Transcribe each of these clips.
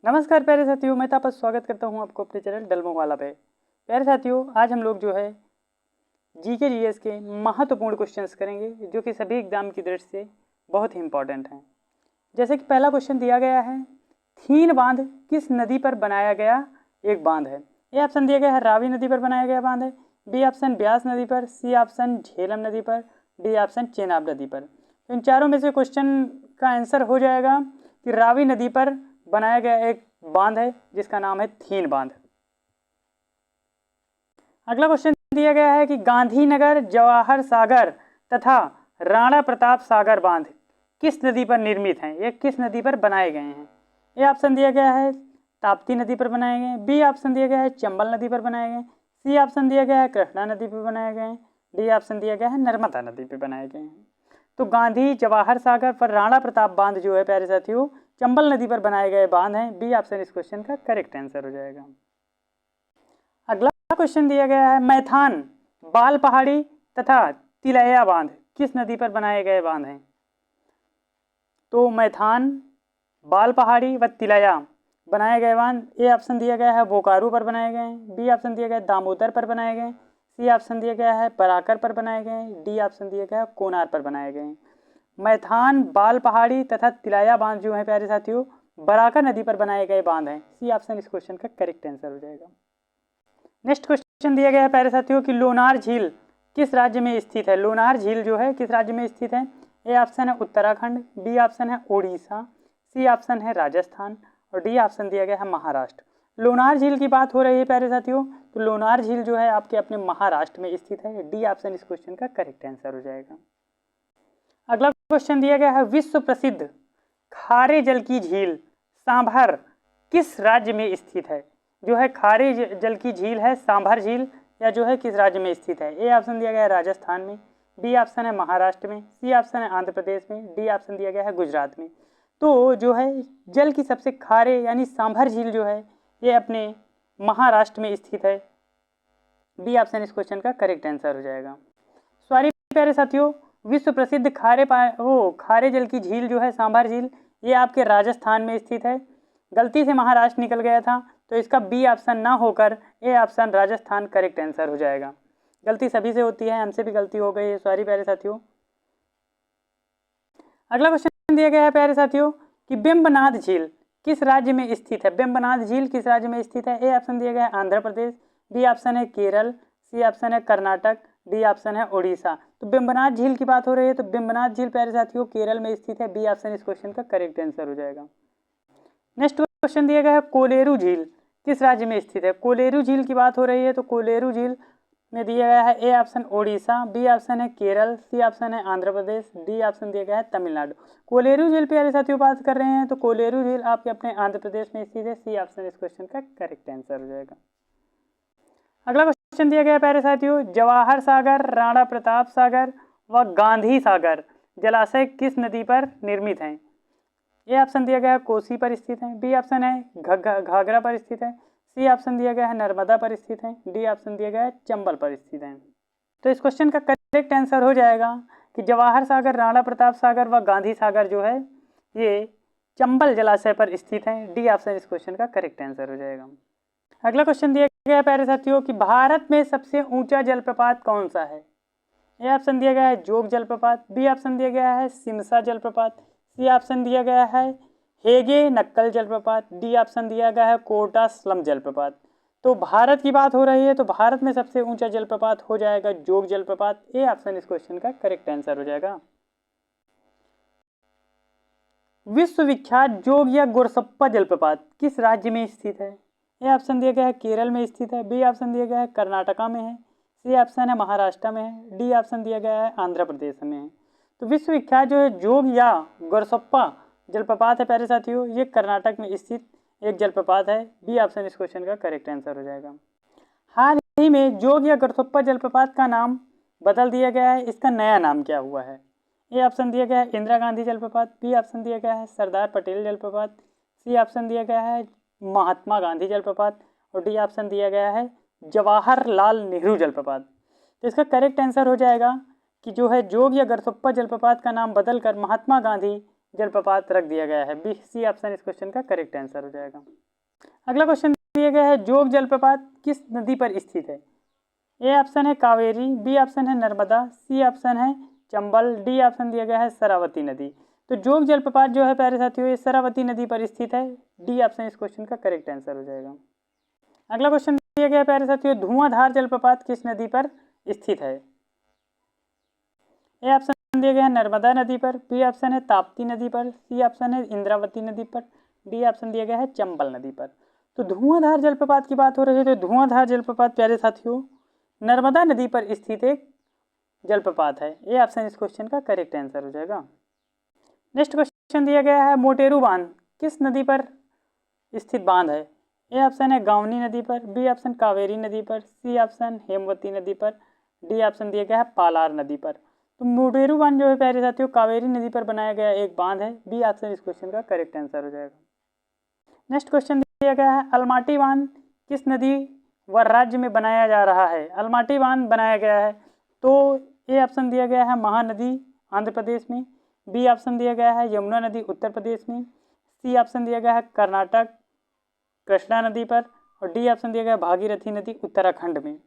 नमस्कार प्यारे साथियों, मैं तापस स्वागत करता हूं आपको अपने चैनल डलमोग वाला पे। प्यारे साथियों, आज हम लोग जो है जीके जीएस के महत्वपूर्ण क्वेश्चंस करेंगे जो कि सभी एग्जाम की दृष्टि से बहुत ही इंपॉर्टेंट हैं। जैसे कि पहला क्वेश्चन दिया गया है, थीन बांध किस नदी पर बनाया गया एक बांध है। ए ऑप्शन दिया गया है रावी नदी पर बनाया गया बांध है, बी ऑप्शन ब्यास नदी पर, सी ऑप्शन झेलम नदी पर, डी ऑप्शन चेनाब नदी पर। तो इन चारों में से क्वेश्चन का आंसर हो जाएगा कि रावी नदी पर बनाया गया एक बांध है जिसका नाम है थीन बांध। अगला क्वेश्चन दिया गया है कि गांधीनगर, जवाहर सागर तथा राणा प्रताप सागर बांध किस नदी पर निर्मित हैं, ये किस नदी पर बनाए गए हैं। ये ऑप्शन दिया गया है ताप्ती नदी पर बनाए गए, बी ऑप्शन दिया गया है चंबल नदी पर बनाए गए, सी ऑप्शन दिया गया है कृष्णा नदी पर बनाए गए, डी ऑप्शन दिया गया है नर्मदा नदी पर बनाए गए हैं। तो गांधी जवाहर सागर पर राणा प्रताप बांध जो है प्यारे साथियों चंबल नदी पर बनाए गए बांध हैं। बी ऑप्शन इस क्वेश्चन का करेक्ट आंसर हो जाएगा। अगला क्वेश्चन दिया गया है, मैथान, बाल पहाड़ी तथा तिलैया बांध किस नदी पर बनाए गए बांध हैं। तो मैथान, बाल पहाड़ी व तिलैया बनाए गए बांध, ए ऑप्शन दिया गया है बोकारो पर बनाए गए हैं, बी ऑप्शन दिया गया है दामोदर पर बनाए गए, सी ऑप्शन दिया गया है पराकर पर बनाए गए, डी ऑप्शन दिया गया है कोनार पर बनाए गए। मैथान, बाल पहाड़ी तथा तिलैया बांध जो है प्यारे साथियों बराकर नदी पर बनाए गए बांध हैं। सी ऑप्शन इस क्वेश्चन का करेक्ट आंसर हो जाएगा। नेक्स्ट क्वेश्चन दिया गया है प्यारे साथियों कि लोनार झील किस राज्य में स्थित है। लोनार झील जो है किस राज्य में स्थित है। ए ऑप्शन है उत्तराखंड, बी ऑप्शन है उड़ीसा, सी ऑप्शन है राजस्थान और डी ऑप्शन दिया गया है महाराष्ट्र। लोनार झील की बात हो रही है प्यारे साथियों, तो लोनार झील जो है आपके अपने महाराष्ट्र में स्थित है। डी ऑप्शन इस क्वेश्चन का करेक्ट आंसर हो जाएगा। अगला क्वेश्चन दिया गया है, विश्व प्रसिद्ध खारे जल की झील सांभर किस राज्य में स्थित है। जो है खारे जल की झील है सांभर झील या जो है किस राज्य में स्थित है। ए ऑप्शन दिया गया है राजस्थान में, बी ऑप्शन है महाराष्ट्र में, सी ऑप्शन है आंध्र प्रदेश में, डी ऑप्शन दिया गया है गुजरात में। तो जो है जल की सबसे खारे यानी सांभर झील जो है ये अपने महाराष्ट्र में स्थित है। बी ऑप्शन इस क्वेश्चन का करेक्ट आंसर हो जाएगा। सॉरी प्यारे साथियों, विश्व प्रसिद्ध खारे जल की झील जो है सांभर झील ये आपके राजस्थान में स्थित है। गलती से महाराष्ट्र निकल गया था तो इसका बी ऑप्शन ना होकर A option Rajasthan correct answer हो जाएगा। गलती सभी से होती है, हमसे भी गलती हो गई है, सॉरी प्यारे साथियों। अगला क्वेश्चन दिया गया है प्यारे साथियों कि बिंबनाथ झील किस राज्य में स्थित है। बिंबनाथ झील किस राज्य में स्थित है। ए ऑप्शन दिया गया है आंध्र प्रदेश, बी ऑप्शन है केरल, सी ऑप्शन है कर्नाटक, डी ऑप्शन है उड़ीसा। तो बिंबनाथ झील की बात हो रही है तो बिंबनाथ झील प्यारे साथियों केरल में स्थित है। बी ऑप्शन इस क्वेश्चन का करेक्ट आंसर हो जाएगा। नेक्स्ट क्वेश्चन दिया गया है, कोलेरू झील किस राज्य में स्थित है। कोलेरू झील की बात हो रही है तो कोलेरू झील में दिया गया है A option Odisha, B option है केरल, सी ऑप्शन है आंध्र प्रदेश, डी ऑप्शन दिया गया है तमिलनाडु। कोलेरू झील प्यारे साथियों बात कर रहे हैं तो कोलेरू झील आपके अपने आंध्र प्रदेश में स्थित है। सी ऑप्शन इस क्वेश्चन का करेक्ट आंसर हो जाएगा। अगला क्वेश्चन दिया गया प्यारे साथियों, जवाहर सागर, राणा प्रताप सागर व गांधी सागर जलाशय किस नदी पर निर्मित हैं। ए ऑप्शन दिया गया है कोसी पर स्थित है, बी ऑप्शन है घाघरा पर स्थित है, सी ऑप्शन दिया गया है नर्मदा पर स्थित है, डी ऑप्शन दिया गया है चंबल पर स्थित है। तो इस क्वेश्चन का करेक्ट आंसर हो जाएगा कि जवाहर सागर, राणा प्रताप सागर व गांधी सागर जो है ये चंबल जलाशय पर स्थित है। डी ऑप्शन इस क्वेश्चन का करेक्ट आंसर हो जाएगा। अगला क्वेश्चन दिया गया है प्यारे साथियों कि भारत में सबसे ऊंचा जलप्रपात कौन सा है। ए ऑप्शन दिया गया है जोग जलप्रपात, बी ऑप्शन दिया गया है सिमसा जलप्रपात, सी ऑप्शन दिया गया है हेगे नक्कल जलप्रपात, डी ऑप्शन दिया गया है कोटा स्लम जलप्रपात। तो भारत की बात हो रही है तो भारत में सबसे ऊंचा जलप्रपात हो जाएगा जोग जलप्रपात। ए ऑप्शन इस क्वेश्चन का करेक्ट आंसर हो जाएगा। विश्वविख्यात जोग या गोरसप्पा जलप्रपात किस राज्य में स्थित है। ए ऑप्शन दिया गया है केरल में स्थित है, बी ऑप्शन दिया गया है कर्नाटका में है, सी ऑप्शन है महाराष्ट्र में है, डी ऑप्शन दिया गया है आंध्र प्रदेश में है। तो विश्वविख्यात जो है जोग या गोरसप्पा जलप्रपात है प्यारे साथियों ये कर्नाटक में स्थित एक जलप्रपात है। बी ऑप्शन इस क्वेश्चन का करेक्ट आंसर हो जाएगा। हाल ही में जोग या गोरसप्पा जलप्रपात का नाम बदल दिया गया है, इसका नया नाम क्या हुआ है। ए ऑप्शन दिया गया है इंदिरा गांधी जलप्रपात, बी ऑप्शन दिया गया है सरदार पटेल जलप्रपात, सी ऑप्शन दिया गया है महात्मा गांधी जलप्रपात और डी ऑप्शन दिया गया है जवाहरलाल नेहरू जलप्रपात। तो इसका करेक्ट आंसर हो जाएगा कि जो है जोग या गोरसप्पा जलप्रपात का नाम बदलकर महात्मा गांधी जलप्रपात रख दिया गया है। बी सी ऑप्शन इस क्वेश्चन का करेक्ट आंसर हो जाएगा। अगला क्वेश्चन दिया गया है जोग जलप्रपात किस नदी पर स्थित है? ए ऑप्शन है कावेरी, बी ऑप्शन है नर्मदा, सी ऑप्शन है चंबल, डी ऑप्शन दिया गया है शरावती नदी। तो जोग जलप्रपात जो है प्यारे साथियों ये शरावती नदी पर स्थित है। डी ऑप्शन इस क्वेश्चन का करेक्ट आंसर हो जाएगा। अगला क्वेश्चन दिया गया है प्यारे साथियों धुआंधार जलप्रपात किस नदी पर स्थित है? ए ऑप्शन दिया गया है नर्मदा नदी पर, बी ऑप्शन है ताप्ती नदी पर, सी ऑप्शन है इंद्रावती नदी पर, डी ऑप्शन दिया गया है चंबल नदी पर। तो धुआंधार जलप्रपात की बात हो रही है तो धुआंधार जलप्रपात प्यारे साथियों नर्मदा नदी पर स्थित एक जलप्रपात है। ए ऑप्शन इस क्वेश्चन का करेक्ट आंसर हो जाएगा। नेक्स्ट क्वेश्चन दिया गया है मोटेरू बांध किस नदी पर स्थित बांध है? ए ऑप्शन है गावनी नदी पर, बी ऑप्शन कावेरी नदी पर, सी ऑप्शन हेमवती नदी पर, डी ऑप्शन दिया गया है पालार नदी पर। तो मोटेरू बांध जो है प्यारे साथियों कावेरी नदी पर बनाया गया एक बांध है। बी ऑप्शन इस क्वेश्चन का करेक्ट आंसर हो जाएगा। नेक्स्ट क्वेश्चन दिया गया है अलमाटी बांध किस नदी व राज्य में बनाया जा रहा है? अलमाटी बांध बनाया गया है तो ए ऑप्शन दिया गया है महानदी आंध्र प्रदेश में, बी ऑप्शन दिया गया है यमुना नदी उत्तर प्रदेश में, सी ऑप्शन दिया गया है कर्नाटक कृष्णा नदी पर, और डी ऑप्शन दिया गया है भागीरथी नदी उत्तराखंड में।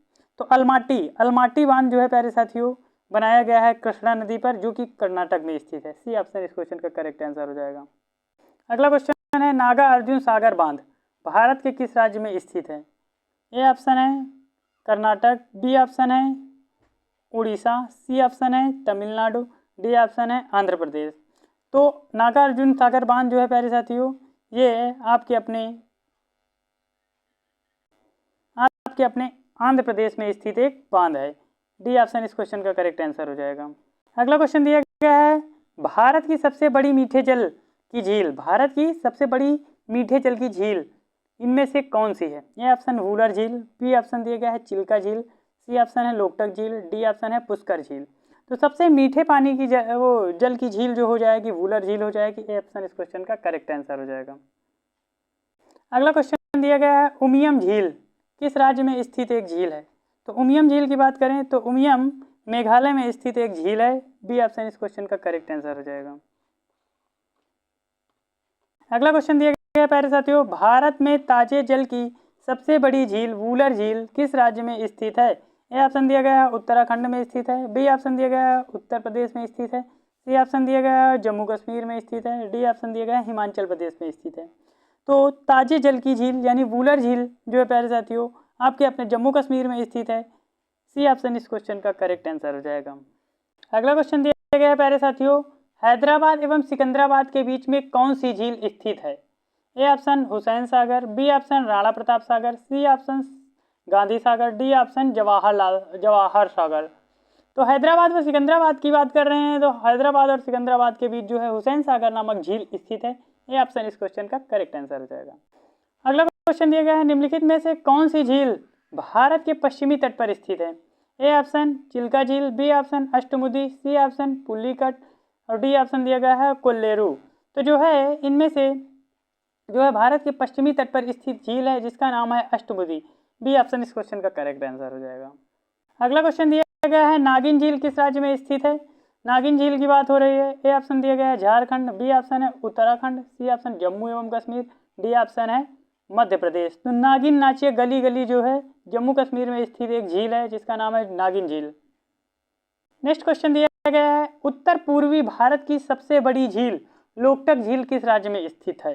तो अलमाटी बांध जो है प्यारे साथियों बनाया गया है कृष्णा नदी पर जो कि कर्नाटक में स्थित है। सी ऑप्शन इस क्वेश्चन का करेक्ट आंसर हो जाएगा। अगला क्वेश्चन है नागा अर्जुन सागर बांध भारत के किस राज्य में स्थित है? ए ऑप्शन है कर्नाटक, बी ऑप्शन है उड़ीसा, सी ऑप्शन है तमिलनाडु, डी ऑप्शन है आंध्र प्रदेश। तो नागार्जुन सागर बांध जो है प्यारे साथियों ये आपके अपने आंध्र प्रदेश में स्थित एक बांध है। डी ऑप्शन इस क्वेश्चन का करेक्ट आंसर हो जाएगा। अगला क्वेश्चन दिया गया है भारत की सबसे बड़ी मीठे जल की झील, भारत की सबसे बड़ी मीठे जल की झील इनमें से कौन सी है? ए ऑप्शन वूलर झील, बी ऑप्शन दिया गया है चिल्का झील, सी ऑप्शन है लोकटक झील, डी ऑप्शन है पुष्कर झील। तो सबसे मीठे पानी की वो जल की झील जो हो जाएगी वूलर झील हो जाएगी। ए ऑप्शन इस क्वेश्चन का करेक्ट आंसर हो जाएगा। अगला क्वेश्चन दिया गया है उमियम झील किस राज्य में स्थित एक झील है? तो उमियम झील की बात करें तो उमियम मेघालय में स्थित एक झील है। बी ऑप्शन इस क्वेश्चन का करेक्ट आंसर हो जाएगा। अगला क्वेश्चन दिया गया है प्यारे साथियों भारत में ताजे जल की सबसे बड़ी झील वूलर झील किस राज्य में स्थित है? ए ऑप्शन दिया गया है उत्तराखंड में स्थित है, बी ऑप्शन दिया गया है उत्तर प्रदेश में स्थित है, सी ऑप्शन दिया गया है जम्मू कश्मीर में स्थित है, डी ऑप्शन दिया गया है हिमाचल प्रदेश में स्थित है। तो ताजे जल की झील यानी वूलर झील जो है प्यारे साथियों आपके अपने जम्मू कश्मीर में स्थित है। सी ऑप्शन इस क्वेश्चन का करेक्ट आंसर हो जाएगा। अगला क्वेश्चन दिया गया है प्यारे साथियों हैदराबाद एवं सिकंदराबाद के बीच में कौन सी झील स्थित है? A option Hussain Sagar, B option Rana Pratap Sagar, C option Gandhi Sagar, D option Jawahar Sagar. तो हैदराबाद व सिकंदराबाद की बात कर रहे हैं तो हैदराबाद और सिकंदराबाद के बीच जो है हुसैन सागर नामक झील स्थित है। ये ऑप्शन इस क्वेश्चन का करेक्ट आंसर हो जाएगा। अगला क्वेश्चन दिया गया है निम्नलिखित में से कौन सी झील भारत के पश्चिमी तट पर स्थित है? ए ऑप्शन चिल्का झील, B option Ashtamudi, C option Pulicat और डी ऑप्शन दिया गया है कोल्लेरू। तो जो है इनमें से जो है भारत के पश्चिमी तट पर स्थित झील है जिसका नाम है अष्टमुदी। बी ऑप्शन इस क्वेश्चन का करेक्ट आंसर हो जाएगा। अगला क्वेश्चन दिया गया है नागिन झील किस राज्य में स्थित है? नागिन झील की बात हो रही है। ए ऑप्शन दिया गया है झारखंड, बी ऑप्शन है उत्तराखंड, सी ऑप्शन जम्मू एवं कश्मीर, डी ऑप्शन है मध्य प्रदेश। तो नागिन नाचिए गली गली जो है जम्मू कश्मीर में स्थित एक झील है जिसका नाम है नागिन झील। नेक्स्ट क्वेश्चन दिया गया है उत्तर पूर्वी भारत की सबसे बड़ी झील लोकटक झील किस राज्य में स्थित है?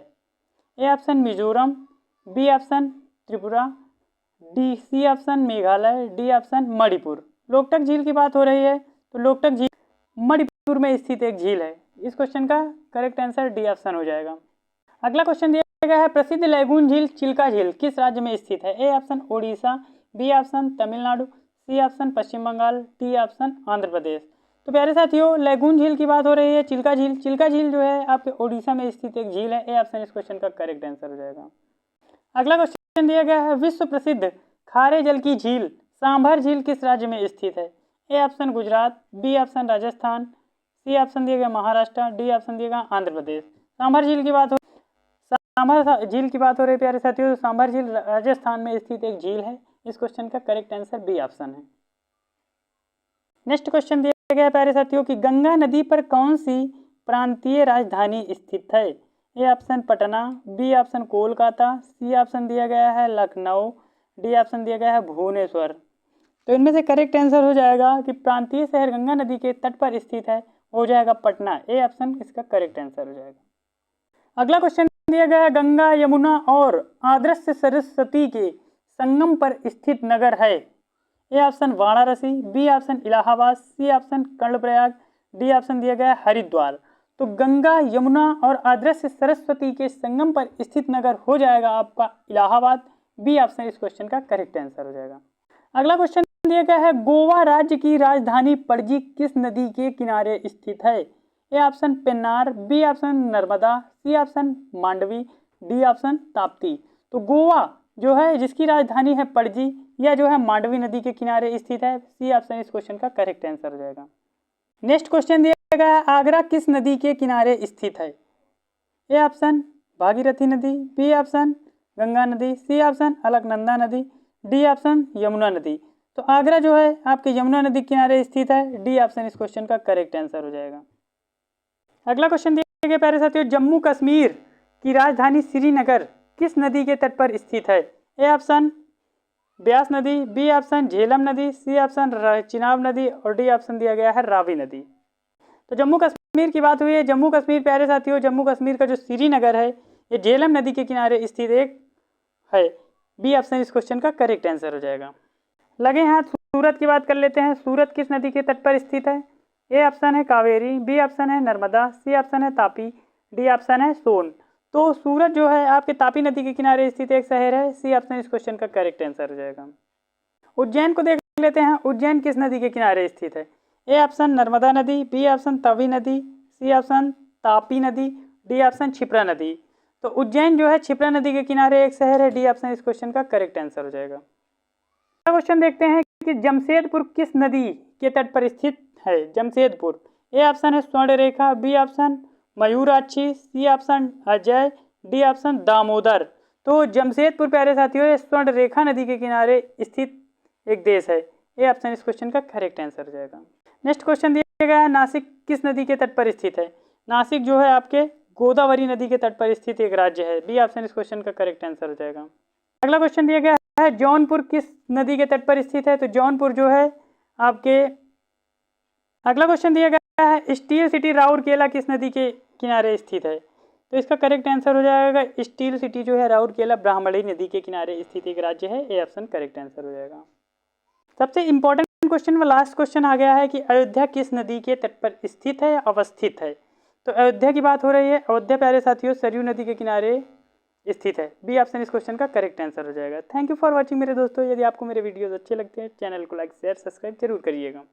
A option Mizoram, B option Tripura, D C option Meghalaya, D option Manipur. Loktak झील की बात हो रही है तो लोकटक झील मणिपुर में स्थित एक झील है। इस क्वेश्चन का करेक्ट आंसर डी ऑप्शन हो जाएगा। अगला क्वेश्चन दिया गया है प्रसिद्ध लैगून झील चिल्का झील किस राज्य में स्थित है? A option Odisha, B option Tamil Nadu, C option Paschim Bengal, D option Andhra Pradesh. तो प्यारे साथियों लैगून झील की बात हो रही है। चिल्का झील जो है आपके ओडिशा में स्थित एक झील है। ए ऑप्शन इस क्वेश्चन का करेक्ट आंसर हो जाएगा। अगला क्वेश्चन दिया गया है विश्व प्रसिद्ध खारे जल की झील सांभर झील किस राज्य में स्थित है? A option Gujarat, B option Rajasthan, C option दिया गया महाराष्ट्र, डी ऑप्शन दिया गया आंध्र प्रदेश। सांभर झील की बात हो रही है प्यारे साथियों। सांभर झील राजस्थान में स्थित एक झील है। इस क्वेश्चन का करेक्ट आंसर बी ऑप्शन है। नेक्स्ट क्वेश्चन दिया गया है प्यारे साथियों कि गंगा नदी पर कौन सी प्रांतीय राजधानी स्थित है? A option Patna, B option Kolkata, C option दिया गया है लखनऊ, डी ऑप्शन दिया गया है भुवनेश्वर। तो इनमें से करेक्ट आंसर हो जाएगा कि प्रांतीय शहर गंगा नदी के तट पर स्थित है, हो जाएगा पटना। ए ऑप्शन इसका करेक्ट आंसर हो जाएगा। अगला क्वेश्चन दिया गया है, गंगा यमुना और आदर्श सरस्वती के संगम पर स्थित नगर है? A option Varanasi, B option Allahabad, C option Karnaprayag, D option दिया गया है हरिद्वार। तो गंगा यमुना और आदर्श सरस्वती के संगम पर स्थित नगर हो जाएगा आपका इलाहाबाद। बी ऑप्शन इस क्वेश्चन का करेक्ट आंसर हो जाएगा। अगला क्वेश्चन दिया गया है, गोवा राज्य की राजधानी पणजी किस नदी के किनारे स्थित है? A option Pennar, B option Narmada, C option Mandovi, D option Tapti. तो गोवा जो है जिसकी राजधानी है पणजी, यह जो है मांडवी नदी के किनारे स्थित है। सी ऑप्शन इस क्वेश्चन का करेक्ट आंसर हो जाएगा। नेक्स्ट क्वेश्चन दिया गया है, आगरा किस नदी के किनारे स्थित है? ए ऑप्शन भागीरथी नदी, बी ऑप्शन गंगा नदी, सी ऑप्शन अलकनंदा नदी, डी ऑप्शन यमुना नदी। तो आगरा जो है आपके यमुना नदी के किनारे स्थित है। डी ऑप्शन इस क्वेश्चन का करेक्ट आंसर हो जाएगा। अगला क्वेश्चन दिया गया प्यारे साथियों, जम्मू कश्मीर की राजधानी श्रीनगर किस नदी के तट पर स्थित है? ए ऑप्शन ब्यास नदी, बी ऑप्शन झेलम नदी, सी ऑप्शन चिनाब नदी और डी ऑप्शन दिया गया है रावी नदी। तो जम्मू कश्मीर की बात हुई है। जम्मू कश्मीर प्यारे साथियों, जम्मू कश्मीर का जो श्रीनगर है ये झेलम नदी के किनारे स्थित एक है। बी ऑप्शन इस क्वेश्चन का करेक्ट आंसर हो जाएगा। लगे हाथ सूरत की बात कर लेते हैं। सूरत किस नदी के तट पर स्थित है? ए ऑप्शन है कावेरी, बी ऑप्शन है नर्मदा, सी ऑप्शन है तापी, डी ऑप्शन है सोन। तो सूरत जो है आपके तापी नदी के किनारे स्थित एक शहर है। सी ऑप्शन इस क्वेश्चन का करेक्ट आंसर हो जाएगा। उज्जैन को देख लेते हैं, उज्जैन किस नदी के किनारे स्थित है? ए ऑप्शन नर्मदा नदी, बी ऑप्शन तवी नदी, सी ऑप्शन तापी नदी, डी ऑप्शन क्षिप्रा नदी। तो उज्जैन जो है क्षिप्रा नदी के किनारे एक शहर है। डी ऑप्शन इस क्वेश्चन का करेक्ट आंसर हो जाएगा। क्वेश्चन देखते हैं कि जमशेदपुर किस नदी के तट पर स्थित है? जमशेदपुर, ए ऑप्शन है Subarnarekha, B option Mayurakshi, C option Ajay, D option Damodar. तो जमशेदपुर प्यारे साथियों ये स्वर्णरेखा नदी के किनारे स्थित एक देश है। ए ऑप्शन इस क्वेश्चन का करेक्ट आंसर हो जाएगा। नेक्स्ट क्वेश्चन दिया गया है, नासिक किस नदी के तट पर स्थित है? नासिक जो है आपके गोदावरी नदी के तट पर स्थित एक राज्य है। बी ऑप्शन इस क्वेश्चन का करेक्ट आंसर हो जाएगा। अगला क्वेश्चन दिया गया है, जौनपुर किस नदी के तट पर स्थित है? तो जौनपुर जो है आपके अगला क्वेश्चन दिया गया है, स्टील सिटी राउरकेला किस नदी के किनारे स्थित है? तो इसका करेक्ट आंसर हो जाएगा स्टील सिटी जो है राउरकेला ब्राह्मणी नदी के किनारे स्थित एक राज्य है। ए ऑप्शन करेक्ट आंसर हो जाएगा। सबसे इंपॉर्टेंट क्वेश्चन में लास्ट क्वेश्चन आ गया है कि अयोध्या किस नदी के तट पर स्थित है या अवस्थित है? तो अयोध्या की बात हो रही है। अयोध्या प्यारे साथियों सरयू नदी के किनारे स्थित है। बी ऑप्शन इस क्वेश्चन का करेक्ट आंसर हो जाएगा। थैंक यू फॉर वॉचिंग मेरे दोस्तों। यदि आपको मेरे वीडियोस अच्छे लगते हैं चैनल को लाइक शेयर सब्सक्राइब जरूर करिएगा।